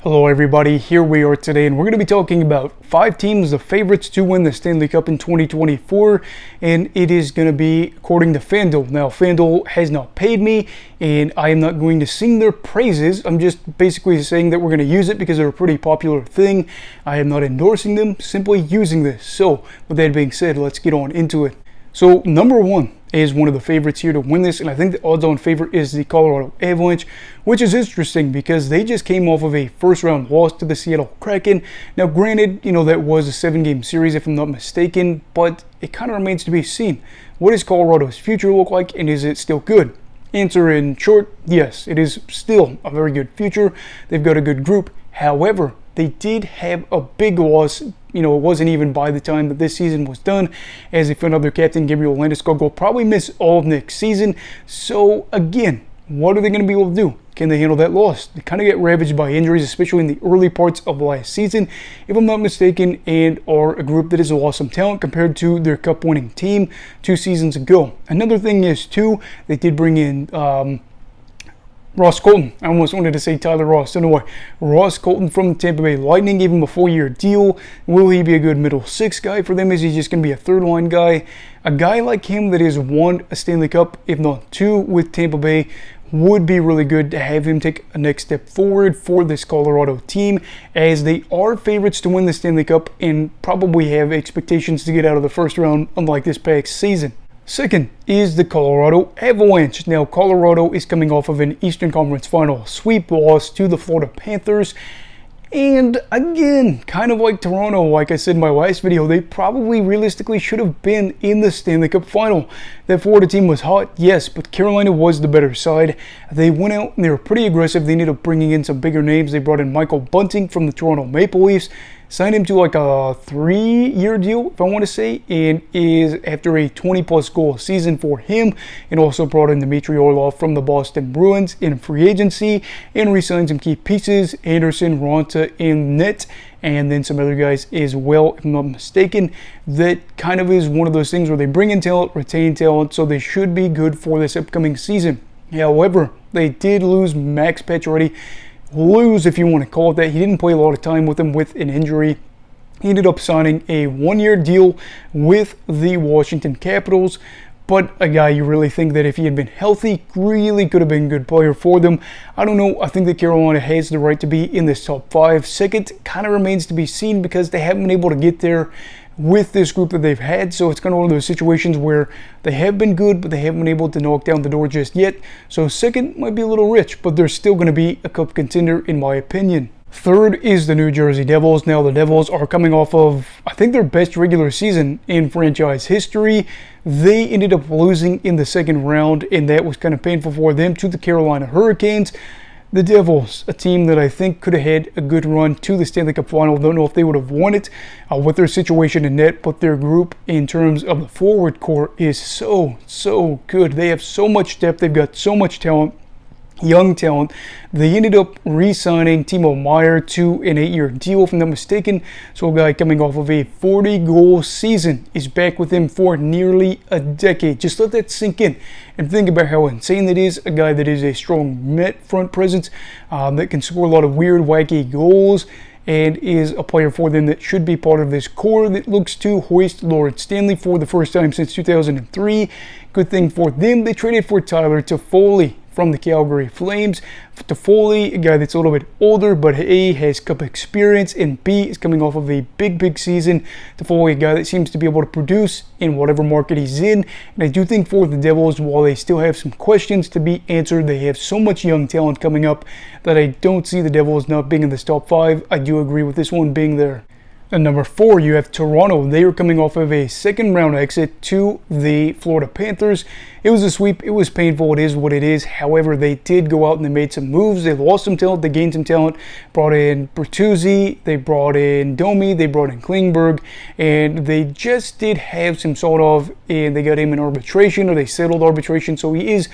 Hello everybody, here we are today and we're going to be talking about 5 teams, the favorites to win the Stanley Cup in 2024, and it is going to be according to FanDuel. Now FanDuel has not paid me and I am not going to sing their praises. I'm just basically saying that we're going to use it because they're a pretty popular thing. I am not endorsing them, simply using this. So with that being said, let's get on into it. So number 1 is one of the favorites here to win this, and I think the odds-on favorite is the Colorado Avalanche, which is interesting because they just came off of a first-round loss to the Seattle Kraken. Now granted, that was a 7-game series if I'm not mistaken, but it kind of remains to be seen. What does Colorado's future look like, and is it still good? Answer in short, yes, it is still a very good future. They've got a good group. However, they did have a big loss. It wasn't even by the time that this season was done, as if another captain, Gabriel Landeskog, will probably miss all of next season. So again, what are they going to be able to do? Can they handle that loss? They kind of get ravaged by injuries, especially in the early parts of last season, if I'm not mistaken, and are a group that has lost some talent compared to their cup-winning team 2 seasons ago. Another thing is, too, they did bring in Ross Colton. I almost wanted to say Tyler Ross. Don't know why. Ross Colton from the Tampa Bay Lightning gave him a 4-year deal. Will he be a good middle 6 guy for them? Is he just going to be a third-line guy? A guy like him that has won a Stanley Cup, if not 2, with Tampa Bay, would be really good to have him take a next step forward for this Colorado team, as they are favorites to win the Stanley Cup and probably have expectations to get out of the first round, unlike this past season. Second is the Colorado Avalanche. Now, Colorado is coming off of an Eastern Conference Final sweep loss to the Florida Panthers. And again, kind of like Toronto, like I said in my last video, they probably realistically should have been in the Stanley Cup Final. That Florida team was hot, yes, but Carolina was the better side. They went out and they were pretty aggressive. They ended up bringing in some bigger names. They brought in Michael Bunting from the Toronto Maple Leafs, signed him to like a 3-year deal, if I want to say, and is after a 20-plus goal season for him, and also brought in Dmitry Orlov from the Boston Bruins in free agency, and re-signed some key pieces, Anderson, Ronta, and net, and then some other guys as well, if I'm not mistaken. That kind of is one of those things where they bring in talent, retain talent, so they should be good for this upcoming season. However, they did lose Max Pacioretty. Lose, if you want to call it that. He didn't play a lot of time with him with an injury. He ended up signing a 1-year deal with the Washington Capitals, but a guy you really think that if he had been healthy, really could have been a good player for them. I don't know. I think that Carolina has the right to be in this top 5. Second kind of remains to be seen because they haven't been able to get there with this group that they've had. So it's kind of one of those situations where they have been good, but they haven't been able to knock down the door just yet. So second might be a little rich, but they're still going to be a cup contender in my opinion. Third is the New Jersey Devils. Now the Devils are coming off of, I think, their best regular season in franchise history. They ended up losing in the second round, and that was kind of painful for them, to the Carolina Hurricanes. The Devils, a team that I think could have had a good run to the Stanley Cup Final. Don't know if they would have won it with their situation in net, but their group in terms of the forward core is so good. They have so much depth. They've got so much talent. Young talent. They ended up re-signing Timo Meier to an 8-year deal, if I'm not mistaken. So a guy coming off of a 40-goal season is back with him for nearly a decade. Just let that sink in and think about how insane that is. A guy that is a strong net front presence, that can score a lot of weird, wacky goals, and is a player for them that should be part of this core that looks to hoist Lord Stanley for the first time since 2003. Good thing for them, they traded for Tyler Toffoli from the Calgary Flames. Toffoli, a guy that's a little bit older, but A, has cup experience, and B, is coming off of a big season. Toffoli, a guy that seems to be able to produce in whatever market he's in. And I do think for the Devils, while they still have some questions to be answered, they have so much young talent coming up that I don't see the Devils not being in this top 5. I do agree with this one being there. And number 4, you have Toronto. They are coming off of a second-round exit to the Florida Panthers. It was a sweep. It was painful. It is what it is. However, they did go out and they made some moves. They lost some talent. They gained some talent. Brought in Bertuzzi. They brought in Domi. They brought in Klingberg. And they just did have some sort of, and they got him in arbitration, or they settled arbitration. So he is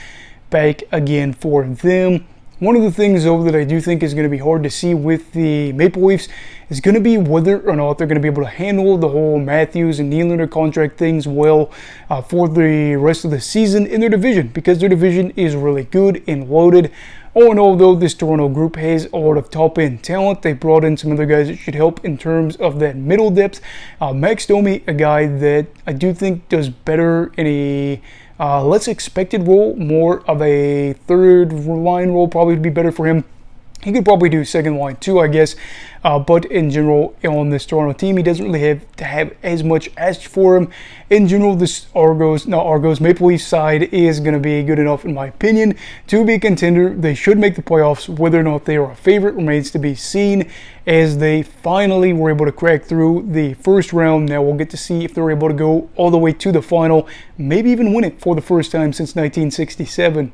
back again for them. One of the things, though, that I do think is going to be hard to see with the Maple Leafs is going to be whether or not they're going to be able to handle the whole Matthews and Nylander contract things well for the rest of the season in their division, because their division is really good and loaded. All in all, though, this Toronto group has a lot of top-end talent. They brought in some other guys that should help in terms of that middle depth. Max Domi, a guy that I do think does better in a less expected role, more of a third line role probably would be better for him. He could probably do second line too, I guess. But in general, on this Toronto team, he doesn't really have to have as much asked for him. In general, this Maple Leafs side is going to be good enough, in my opinion, to be a contender. They should make the playoffs. Whether or not they are a favorite remains to be seen, as they finally were able to crack through the first round. Now we'll get to see if they're able to go all the way to the final, maybe even win it for the first time since 1967.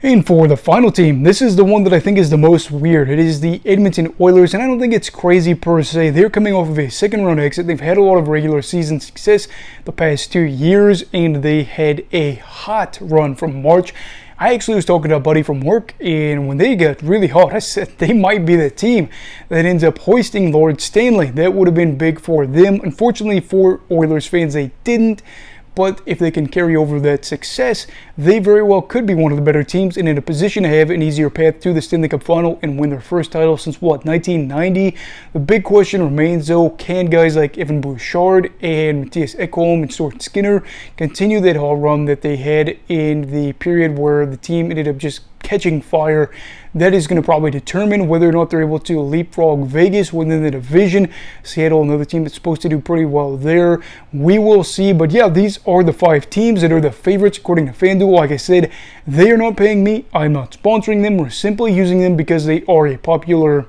And for the final team, this is the one that I think is the most weird. It is the Edmonton Oilers, and I don't think it's crazy per se. They're coming off of a second-round exit. They've had a lot of regular season success the past 2 years, and they had a hot run from March. I actually was talking to a buddy from work, and when they got really hot, I said they might be the team that ends up hoisting Lord Stanley. That would have been big for them. Unfortunately for Oilers fans, they didn't. But if they can carry over that success, they very well could be one of the better teams and in a position to have an easier path to the Stanley Cup final and win their first title since, 1990? The big question remains, though, can guys like Evan Bouchard and Matthias Ekholm and Stuart Skinner continue that hot run that they had in the period where the team ended up just catching fire? That is going to probably determine whether or not they're able to leapfrog Vegas within the division. Seattle, another team that's supposed to do pretty well there. We will see. But yeah, these are the 5 teams that are the favorites according to FanDuel. Like I said, they are not paying me. I'm not sponsoring them. We're simply using them because they are a popular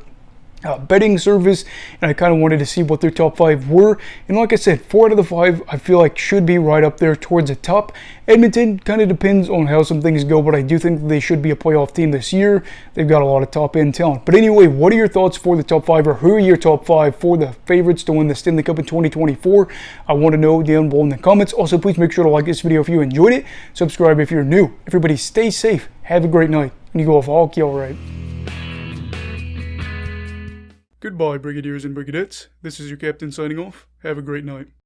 betting service, and I kind of wanted to see what their top 5 were. And like I said, 4 out of the 5 I feel like should be right up there towards the top. Edmonton kind of depends on how some things go, but I do think they should be a playoff team this year. They've got a lot of top end talent. But anyway, what are your thoughts for the top 5, or who are your top 5 for the favorites to win the Stanley Cup in 2024? I want to know down below in the comments. Also, please make sure to like this video if you enjoyed it. Subscribe if you're new. Everybody stay safe. Have a great night. And you go off hockey all right. Goodbye, Brigadiers and Brigadettes. This is your captain signing off. Have a great night.